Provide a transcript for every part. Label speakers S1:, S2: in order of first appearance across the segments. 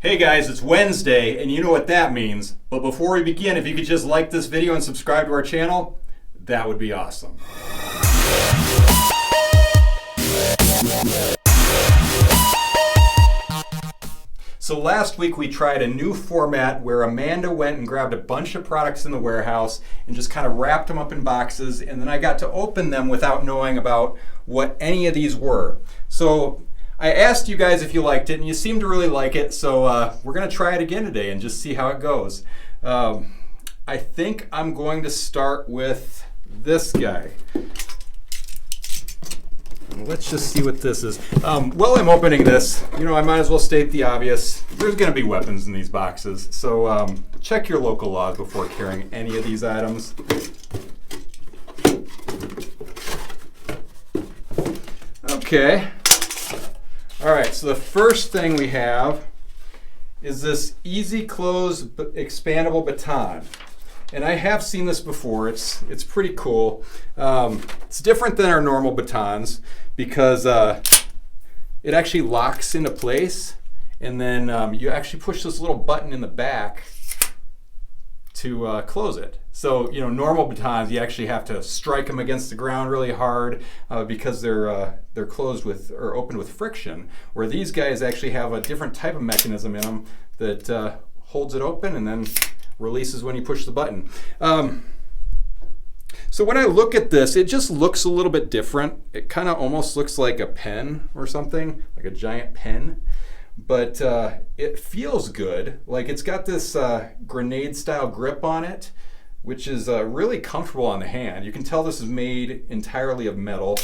S1: Hey guys, it's Wednesday, and you know what that means. But before we begin, if you could just like this video and subscribe to our channel, that would be awesome. So last week we tried a new format where Amanda went and grabbed a bunch of products in the warehouse and just kind of wrapped them up in boxes, and then I got to open them without knowing about what any of these were. So I asked you guys if you liked it, and you seem to really like it, so we're going to try it again today and just see how it goes. I think I'm going to start with this guy. Let's just see what this is. While I'm opening this, I might as well state the obvious. There's going to be weapons in these boxes, so check your local laws before carrying any of these items. Okay. All right, so the first thing we have is this easy close expandable baton. And I have seen this before. It's pretty cool. It's different than our normal batons because it actually locks into place, and then you actually push this little button in the back to close it. So normal batons, you actually have to strike them against the ground really hard because they're closed with or opened with friction. Where these guys actually have a different type of mechanism in them that holds it open and then releases when you push the button. So when I look at this, it just looks a little bit different. It kind of almost looks like a pen or something, like a giant pen. But it feels good. Like it's got this grenade style grip on it, which is really comfortable on the hand. You can tell this is made entirely of metal.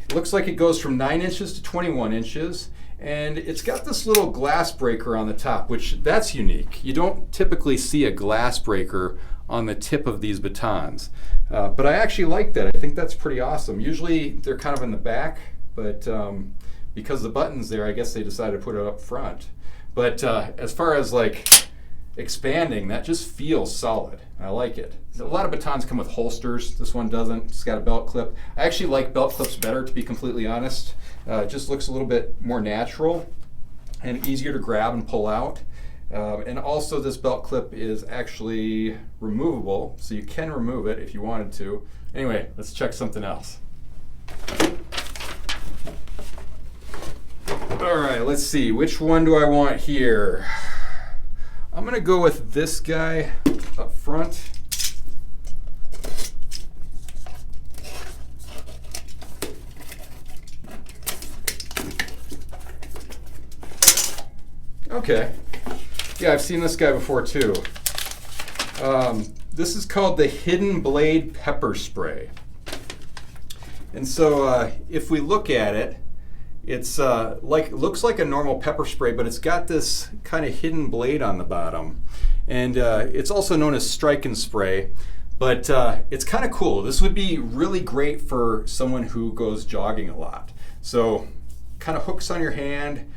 S1: It looks like it goes from 9 inches to 21 inches. And it's got this little glass breaker on the top, which that's unique. You don't typically see a glass breaker on the tip of these batons. But I actually like that. I think that's pretty awesome. Usually they're kind of in the back, but because the button's there, I guess they decided to put it up front. But as far as like expanding, that just feels solid. I like it. A lot of batons come with holsters. This one doesn't. It's got a belt clip. I actually like belt clips better, to be completely honest. It just looks a little bit more natural and easier to grab and pull out. And also this belt clip is actually removable, so you can remove it if you wanted to. Anyway, let's check something else. All right, let's see. Which one do I want here? I'm going to go with this guy up front. Okay. Yeah, I've seen this guy before too. This is called the Hidden Blade Pepper Spray. And so if we look at it, it's looks like a normal pepper spray, but it's got this kind of hidden blade on the bottom. And it's also known as strike and spray, but it's kind of cool. This would be really great for someone who goes jogging a lot. So kind of hooks on your hand.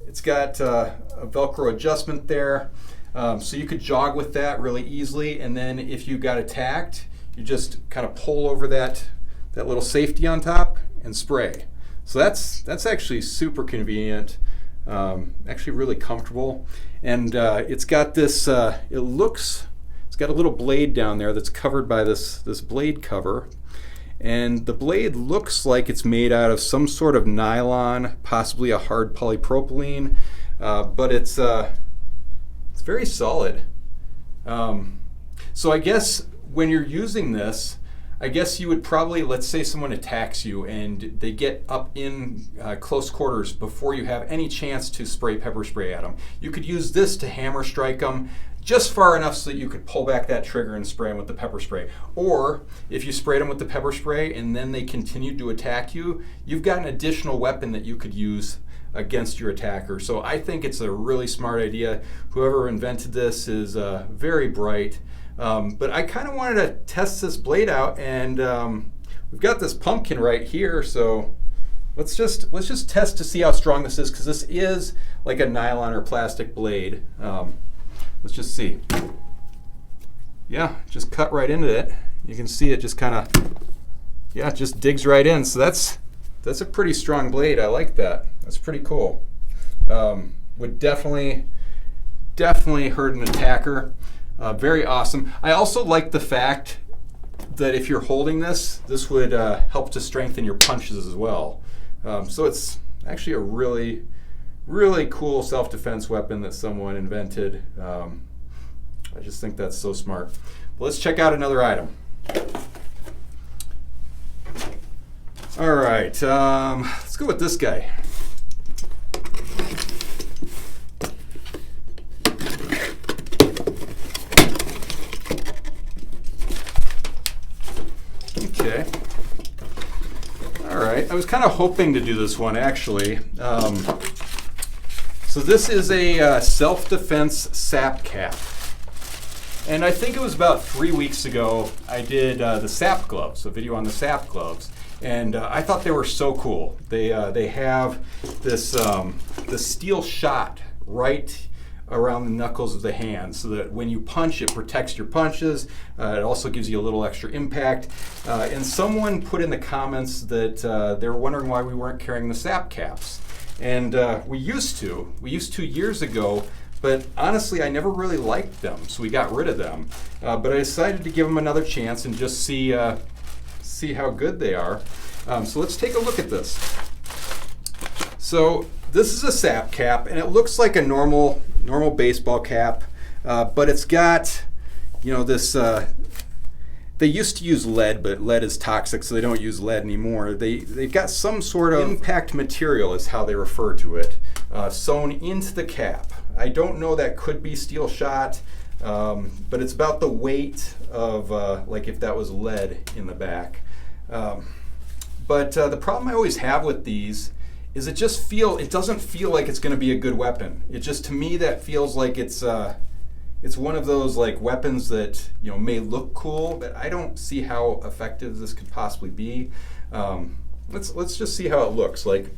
S1: It's got a Velcro adjustment there, so you could jog with that really easily. And then if you got attacked, you just kind of pull over that little safety on top and spray. So that's actually super convenient, actually really comfortable. And it's got this, it's got a little blade down there that's covered by this blade cover. And the blade looks like it's made out of some sort of nylon, possibly a hard polypropylene, but it's very solid. So I guess when you're using this, I guess you would probably, let's say someone attacks you and they get up in close quarters before you have any chance to spray pepper spray at them. You could use this to hammer strike them just far enough so that you could pull back that trigger and spray them with the pepper spray. Or if you sprayed them with the pepper spray and then they continued to attack you, you've got an additional weapon that you could use against your attacker. So I think it's a really smart idea. Whoever invented this is very bright. But I kind of wanted to test this blade out, and we've got this pumpkin right here, so let's just test to see how strong this is, because this is like a nylon or plastic blade. Let's just see. Yeah, just cut right into it. You can see it just kind of, yeah, it just digs right in. So that's a pretty strong blade. I like that. That's pretty cool. Would definitely definitely hurt an attacker. Very awesome. I also like the fact that if you're holding this would help to strengthen your punches as well. So it's actually a really, really cool self-defense weapon that someone invented. I just think that's so smart. Well, let's check out another item. All right, let's go with this guy. Okay. All right, I was kind of hoping to do this one actually. So this is a self-defense SAP Cap. And I think it was about 3 weeks ago I did the SAP gloves, a video on the SAP gloves. And I thought they were so cool. They have this steel shot right around the knuckles of the hand so that when you punch, it protects your punches. It also gives you a little extra impact. And someone put in the comments that they were wondering why we weren't carrying the SAP caps. And we used to years ago, but honestly, I never really liked them, so we got rid of them. But I decided to give them another chance and just see how good they are. So let's take a look at this. So this is a SAP cap, and it looks like a normal baseball cap, but it's got, this. They used to use lead, but lead is toxic, so they don't use lead anymore. They've got some sort of impact material, is how they refer to it, sewn into the cap. I don't know, that could be steel shot, but it's about the weight of like if that was lead in the back. But the problem I always have with these is it doesn't feel like it's going to be a good weapon. It just, to me, that feels like it's one of those like weapons that may look cool, but I don't see how effective this could possibly be. Let's just see how it looks. Like,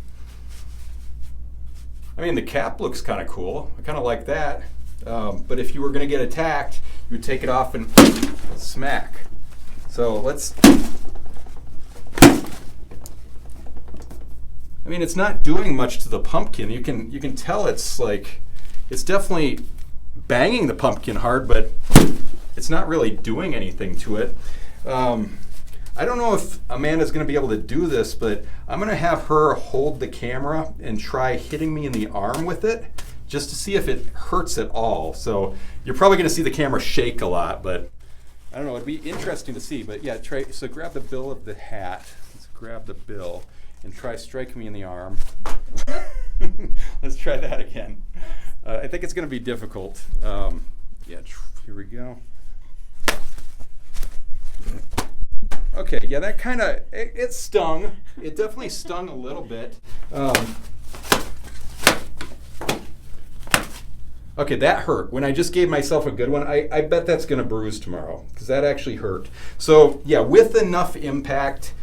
S1: I mean, the cap looks kind of cool. I kind of like that. But if you were going to get attacked, you would take it off and smack. So let's. I mean, it's not doing much to the pumpkin. You can tell it's definitely banging the pumpkin hard, but it's not really doing anything to it. I don't know if Amanda's going to be able to do this, but I'm going to have her hold the camera and try hitting me in the arm with it just to see if it hurts at all. So you're probably going to see the camera shake a lot, but I don't know. It'd be interesting to see. But yeah, so grab the bill of the hat. Let's grab the bill and try striking me in the arm. Let's try that again. I think it's going to be difficult. Yeah, here we go. Okay, yeah, that kind of, it stung. It definitely stung a little bit. Okay, that hurt. When I just gave myself a good one, I bet that's going to bruise tomorrow, because that actually hurt. So yeah, with enough impact,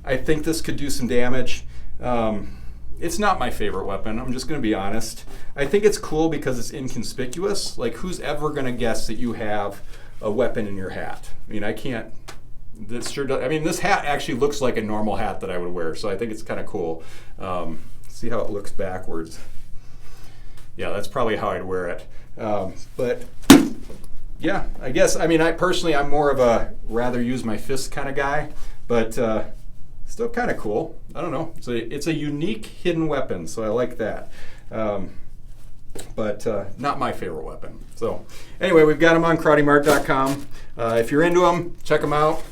S1: I think this could do some damage. It's not my favorite weapon, I'm just going to be honest. I think it's cool because it's inconspicuous. Like, who's ever going to guess that you have a weapon in your hat? I mean, I can't. This sure does. I mean, this hat actually looks like a normal hat that I would wear, so I think it's kind of cool. See how it looks backwards. Yeah, that's probably how I'd wear it. But yeah, I guess, I mean, I'm more of a rather use my fist kind of guy, but still kind of cool. I don't know. So it's a unique hidden weapon, so I like that. But not my favorite weapon. So anyway, we've got them on KarateMart.com. If you're into them, check them out.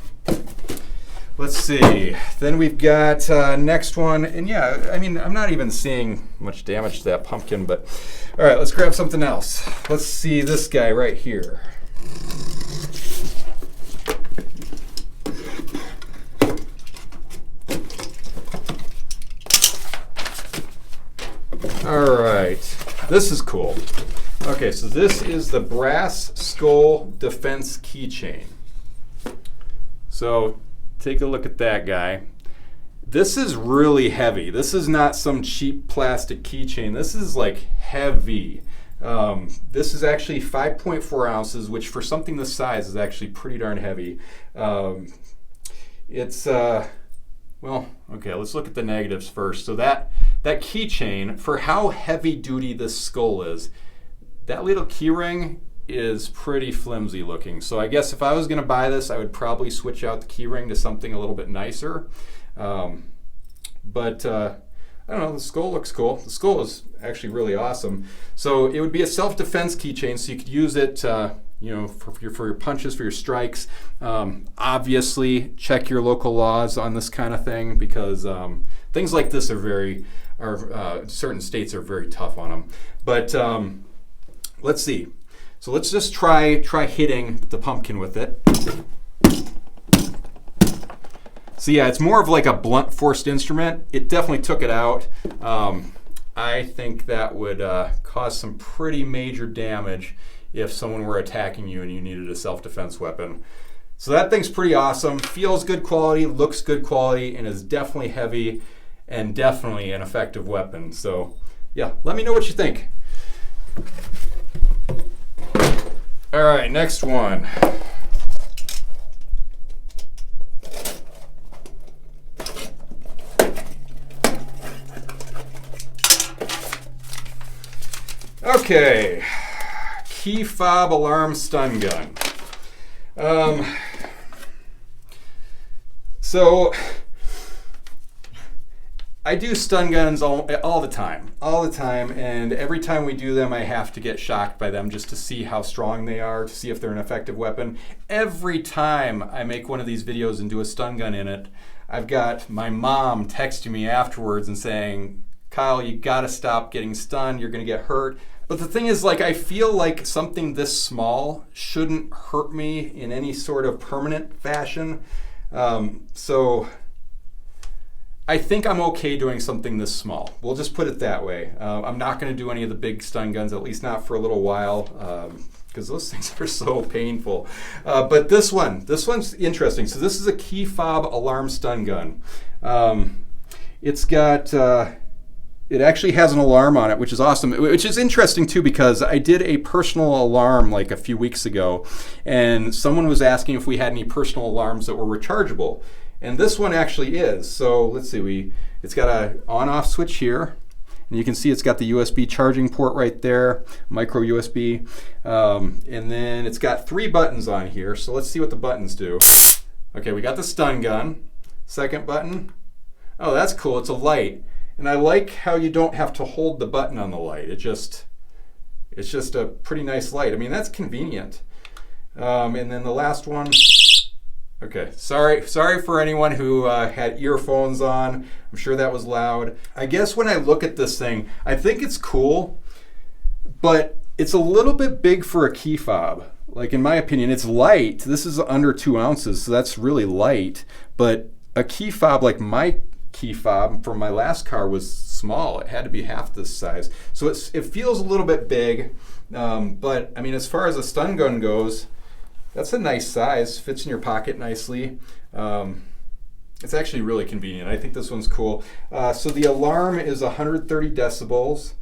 S1: Let's see. Then we've got next one. And yeah, I mean, I'm not even seeing much damage to that pumpkin, but all right, let's grab something else. Let's see this guy right here. All right, this is cool. Okay, so this is the Brass Skull Defense Keychain. So take a look at that guy. This is really heavy. This is not some cheap plastic keychain. This is like heavy. This is actually 5.4 ounces, which for something this size is actually pretty darn heavy. It's well, okay, let's look at the negatives first. So that keychain, for how heavy duty this skull is, that little key ring is pretty flimsy looking. So I guess if I was going to buy this, I would probably switch out the key ring to something a little bit nicer. But I don't know, the skull looks cool. The skull is actually really awesome. So it would be a self-defense keychain, so you could use it for your punches, for your strikes. Obviously, check your local laws on this kind of thing, because things like this certain states are very tough on them. But let's see. So let's just try hitting the pumpkin with it. So yeah, it's more of like a blunt forced instrument. It definitely took it out. I think that would cause some pretty major damage if someone were attacking you and you needed a self-defense weapon. So that thing's pretty awesome. Feels good quality, looks good quality, and is definitely heavy and definitely an effective weapon. So yeah, let me know what you think. All right, next one. Okay, Fob Alarm Stun Gun. So I do stun guns all the time, and every time we do them, I have to get shocked by them just to see how strong they are, to see if they're an effective weapon. Every time I make one of these videos and do a stun gun in it, I've got my mom texting me afterwards and saying, Kyle, you gotta stop getting stunned, you're gonna get hurt. But the thing is, like, I feel like something this small shouldn't hurt me in any sort of permanent fashion. So I think I'm okay doing something this small. We'll just put it that way. I'm not going to do any of the big stun guns, at least not for a little while, because those things are so painful. But this one's interesting. So this is a Fob Alarm Stun Gun. It's got, it actually has an alarm on it, which is awesome, which is interesting too, because I did a personal alarm like a few weeks ago, and someone was asking if we had any personal alarms that were rechargeable. And this one actually is. So let's see, it's got a on-off switch here, and you can see it's got the USB charging port right there, micro USB, and then it's got 3 buttons on here. So let's see what the buttons do. Okay, we got the stun gun. Second button. Oh, that's cool. It's a light, and I like how you don't have to hold the button on the light. It's just a pretty nice light. I mean, that's convenient. And then the last one. Okay, sorry for anyone who had earphones on. I'm sure that was loud. I guess when I look at this thing, I think it's cool, but it's a little bit big for a key fob. Like, in my opinion, it's light. This is under 2 ounces, so that's really light. But a key fob, like my key fob from my last car, was small. It had to be half this size. So it feels a little bit big, but I mean, as far as a stun gun goes, that's a nice size, fits in your pocket nicely. It's actually really convenient. I think this one's cool. So the alarm is 130 decibels.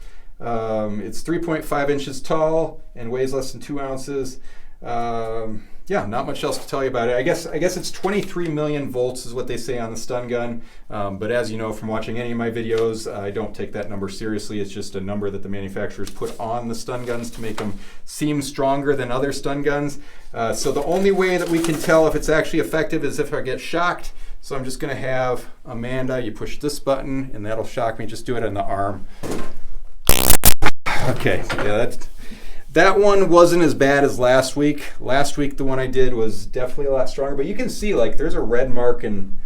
S1: It's 3.5 inches tall and weighs less than 2 ounces. Yeah, not much else to tell you about it. I guess it's 23 million volts is what they say on the stun gun. But as you know from watching any of my videos, I don't take that number seriously. It's just a number that the manufacturers put on the stun guns to make them seem stronger than other stun guns. So the only way that we can tell if it's actually effective is if I get shocked. So I'm just going to have Amanda, you push this button and that'll shock me. Just do it on the arm. Okay, yeah, that one wasn't as bad as last week. Last week, the one I did was definitely a lot stronger, but you can see, like, there's a red mark, and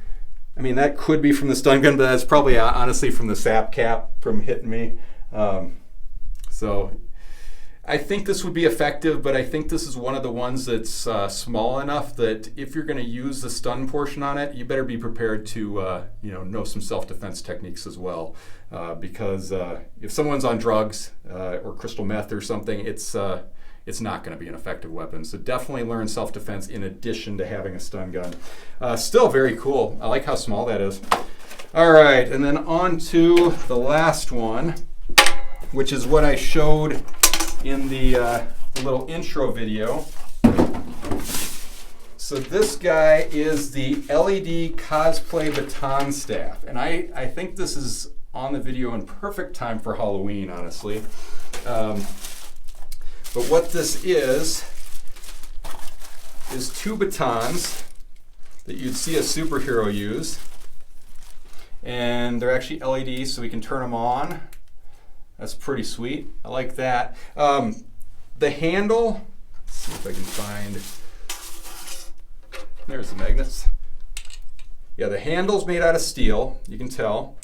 S1: I mean, that could be from the stun gun, but that's probably honestly from the SAP Cap from hitting me. So I think this would be effective, but I think this is one of the ones that's small enough that if you're going to use the stun portion on it, you better be prepared to know some self-defense techniques as well. Because if someone's on drugs or crystal meth or something, it's not going to be an effective weapon. So definitely learn self-defense in addition to having a stun gun. Still very cool. I like how small that is. All right, and then on to the last one, which is what I showed in the little intro video. So this guy is the LED Cosplay Baton Staff, and I think this is on the video in perfect time for Halloween, honestly. But what this is 2 batons that you'd see a superhero use. And they're actually LEDs, so we can turn them on. That's pretty sweet. I like that. The handle, let's see if I can find, there's the magnets. Yeah, the handle's made out of steel, you can tell.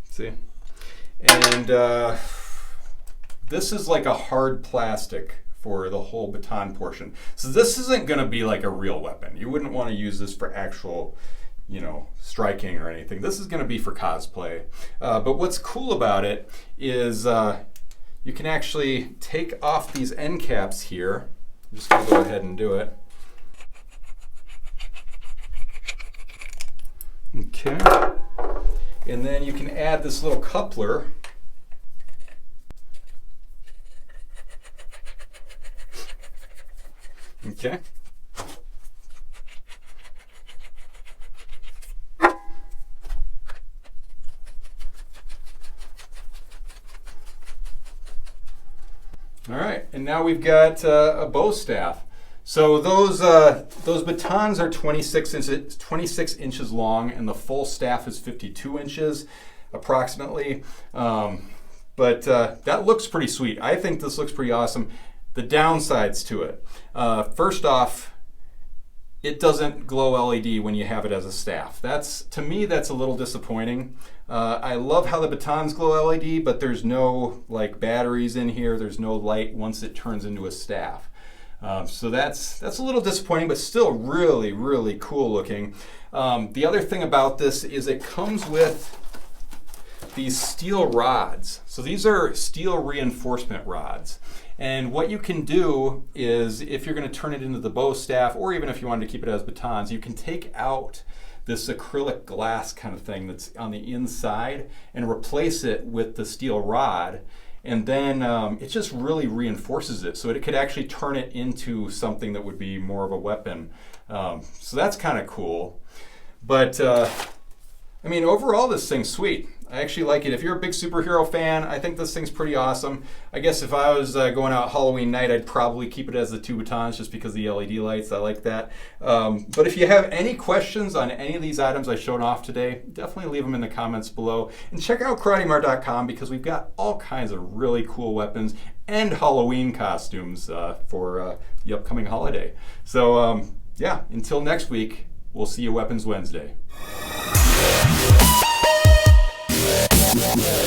S1: See? And this is like a hard plastic for the whole baton portion. So this isn't gonna be like a real weapon. You wouldn't wanna use this for actual, striking or anything. This is gonna be for cosplay. But what's cool about it is you can actually take off these end caps here. I'm just gonna go ahead and do it. Okay. And then you can add this little coupler. Okay. All right, and now we've got a bow staff. So those batons are 26 inches long, and the full staff is 52 inches, approximately. But that looks pretty sweet. I think this looks pretty awesome. The downsides to it. First off, it doesn't glow LED when you have it as a staff. To me, that's a little disappointing. I love how the batons glow LED, but there's no like batteries in here. There's no light once it turns into a staff. So that's a little disappointing, but still really, really cool looking. The other thing about this is it comes with these steel rods. So these are steel reinforcement rods. And what you can do is, if you're going to turn it into the bow staff, or even if you wanted to keep it as batons, you can take out this acrylic glass kind of thing that's on the inside and replace it with the steel rod. And then it just really reinforces it, so it could actually turn it into something that would be more of a weapon. So that's kind of cool. But I mean, overall, this thing's sweet. I actually like it. If you're a big superhero fan, I think this thing's pretty awesome. I guess if I was going out Halloween night, I'd probably keep it as the 2 batons just because of the LED lights. I like that. But if you have any questions on any of these items I showed off today, definitely leave them in the comments below. And check out KarateMart.com because we've got all kinds of really cool weapons and Halloween costumes for the upcoming holiday. So yeah, until next week, we'll see you Weapons Wednesday. Yeah.